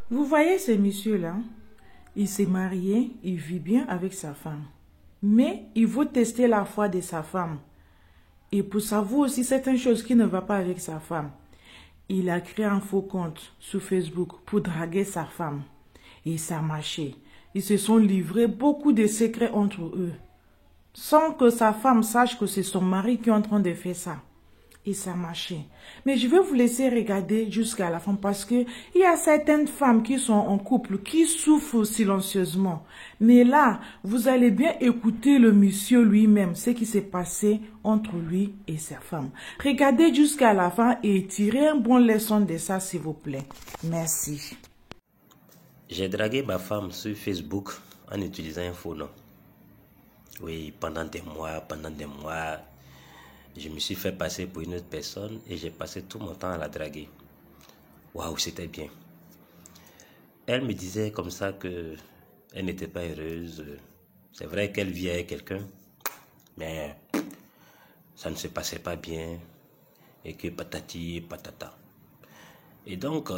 Vous voyez ce monsieur-là? Il s'est marié, il vit bien avec sa femme. Mais il veut tester la foi de sa femme. Et pour savoir aussi certaines choses qui ne vont pas avec sa femme, il a créé un faux compte sur Facebook pour draguer sa femme. Et ça a marché. Ils se sont livrés beaucoup de secrets entre eux, sans que sa femme sache que c'est son mari qui est en train de faire ça. Et ça a marché. Mais je vais vous laisser regarder jusqu'à la fin parce que il y a certaines femmes qui sont en couple, qui souffrent silencieusement. Mais là, vous allez bien écouter le monsieur lui-même, ce qui s'est passé entre lui et sa femme. Regardez jusqu'à la fin et tirez un bon leçon de ça, s'il vous plaît. Merci. J'ai dragué ma femme sur Facebook en utilisant un faux nom. Oui, pendant des mois, je me suis fait passer pour une autre personne et j'ai passé tout mon temps à la draguer. Waouh, c'était bien. Elle me disait comme ça que elle n'était pas heureuse. C'est vrai qu'elle vit avec quelqu'un, mais ça ne se passait pas bien et que patati patata. Et donc,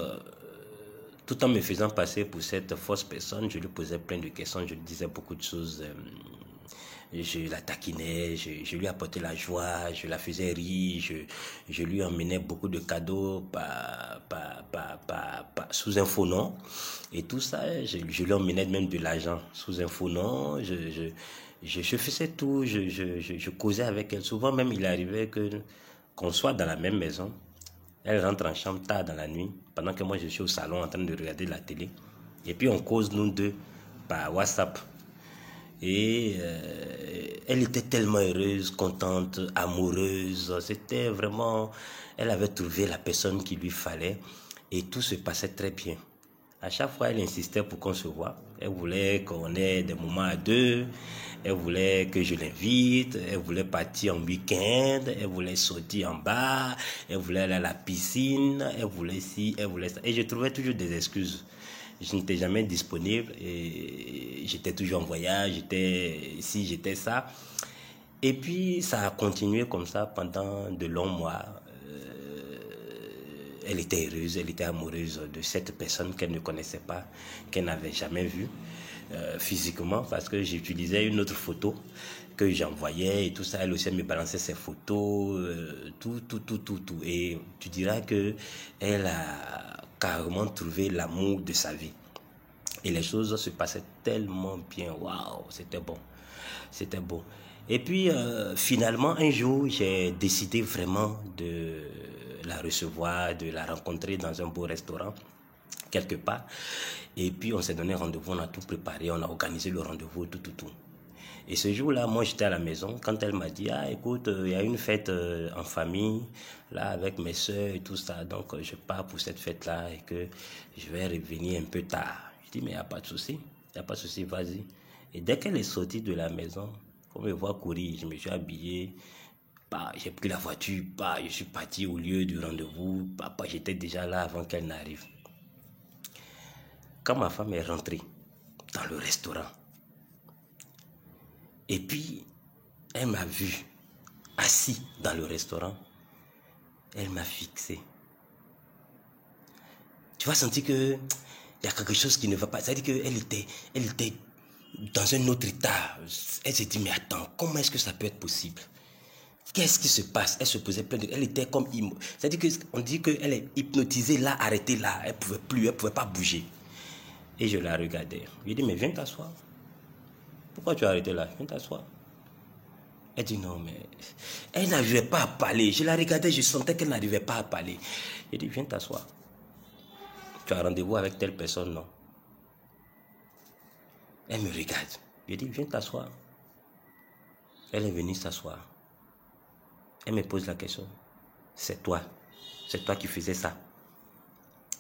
tout en me faisant passer pour cette fausse personne, je lui posais plein de questions, je lui disais beaucoup de choses. Je la taquinais, je lui apportais la joie, je la faisais rire, je lui emmenais beaucoup de cadeaux sous un faux nom. Et tout ça, je lui emmenais même de l'argent sous un faux nom. Je faisais tout, je causais avec elle. Souvent même, il arrivait qu'on soit dans la même maison. Elle rentre en chambre tard dans la nuit, pendant que moi je suis au salon en train de regarder la télé. Et puis on cause nous deux par WhatsApp. Et elle était tellement heureuse, contente, amoureuse. C'était vraiment... Elle avait trouvé la personne qu'il lui fallait et tout se passait très bien. À chaque fois, elle insistait pour qu'on se voit. Elle voulait qu'on ait des moments à deux. Elle voulait que je l'invite. Elle voulait partir en week-end. Elle voulait sortir en bas. Elle voulait aller à la piscine. Elle voulait ci, elle voulait ça. Et je trouvais toujours des excuses. Je n'étais jamais disponible et j'étais toujours en voyage, j'étais ici, j'étais ça. Et puis ça a continué comme ça pendant de longs mois. Elle était heureuse, elle était amoureuse de cette personne qu'elle ne connaissait pas, qu'elle n'avait jamais vue physiquement, parce que j'utilisais une autre photo que j'envoyais et tout ça. Elle aussi elle me balançait ses photos, tout. Et tu diras que elle a carrément trouvé l'amour de sa vie. Et les choses se passaient tellement bien. Waouh, c'était bon. C'était beau. Et puis, finalement, un jour, j'ai décidé vraiment de la recevoir, de la rencontrer dans un beau restaurant, quelque part. Et puis, on s'est donné rendez-vous, on a tout préparé, on a organisé le rendez-vous, tout. Et ce jour-là, moi, j'étais à la maison. Quand elle m'a dit, ah, écoute, il y a une fête en famille, là, avec mes soeurs et tout ça. Donc, je pars pour cette fête-là et que je vais revenir un peu tard. Je dis, mais il n'y a pas de souci. Il n'y a pas de souci, vas-y. Et dès qu'elle est sortie de la maison, pour me voir courir, je me suis habillé. Bah, j'ai pris la voiture, bah, je suis parti au lieu du rendez-vous. Bah, j'étais déjà là avant qu'elle n'arrive. Quand ma femme est rentrée dans le restaurant, et puis, elle m'a vu assis dans le restaurant. Elle m'a fixé. Tu vas sentir que il y a quelque chose qui ne va pas. C'est-à-dire qu'elle était dans un autre état. Elle s'est dit, mais attends, comment est-ce que ça peut être possible? Qu'est-ce qui se passe? Elle se posait plein de... Elle était comme... C'est-à-dire qu'on dit qu'elle est hypnotisée là, arrêtée là. Elle ne pouvait plus, elle ne pouvait pas bouger. Et je la regardais. Je lui ai dit, mais viens t'asseoir. Pourquoi tu as arrêté là? Viens t'asseoir. Elle dit non, mais elle n'arrivait pas à parler. Je la regardais, je sentais qu'elle n'arrivait pas à parler. J'ai dit, viens t'asseoir. Tu as rendez-vous avec telle personne, non? Elle me regarde. J'ai dit, viens t'asseoir. Elle est venue s'asseoir. Elle me pose la question. C'est toi qui faisais ça?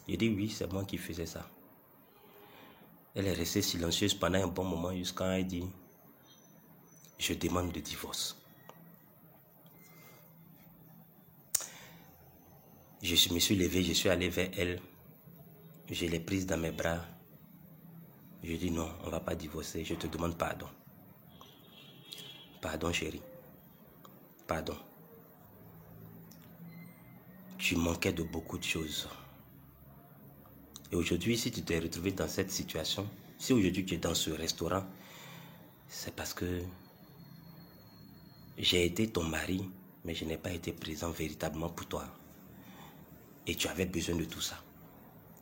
J'ai dit, oui, c'est moi qui faisais ça. Elle est restée silencieuse pendant un bon moment jusqu'à elle dit, je demande le divorce. Je me suis levé, je suis allé vers elle. Je l'ai prise dans mes bras. Je dis non, on ne va pas divorcer, je te demande pardon. Pardon chérie. Pardon. Tu manquais de beaucoup de choses. Et aujourd'hui, si tu t'es retrouvé dans cette situation, si aujourd'hui tu es dans ce restaurant, c'est parce que j'ai été ton mari, mais je n'ai pas été présent véritablement pour toi. Et tu avais besoin de tout ça.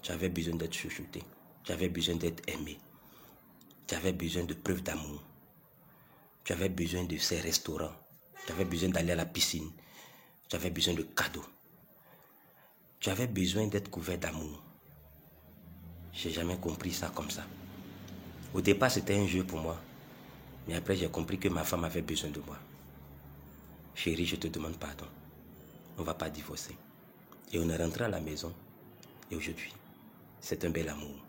Tu avais besoin d'être chouchouté. Tu avais besoin d'être aimé. Tu avais besoin de preuves d'amour. Tu avais besoin de ces restaurants. Tu avais besoin d'aller à la piscine. Tu avais besoin de cadeaux. Tu avais besoin d'être couvert d'amour. J'ai jamais compris ça comme ça. Au départ, c'était un jeu pour moi. Mais après, j'ai compris que ma femme avait besoin de moi. Chérie, je te demande pardon. On ne va pas divorcer. Et on est rentré à la maison. Et aujourd'hui, c'est un bel amour.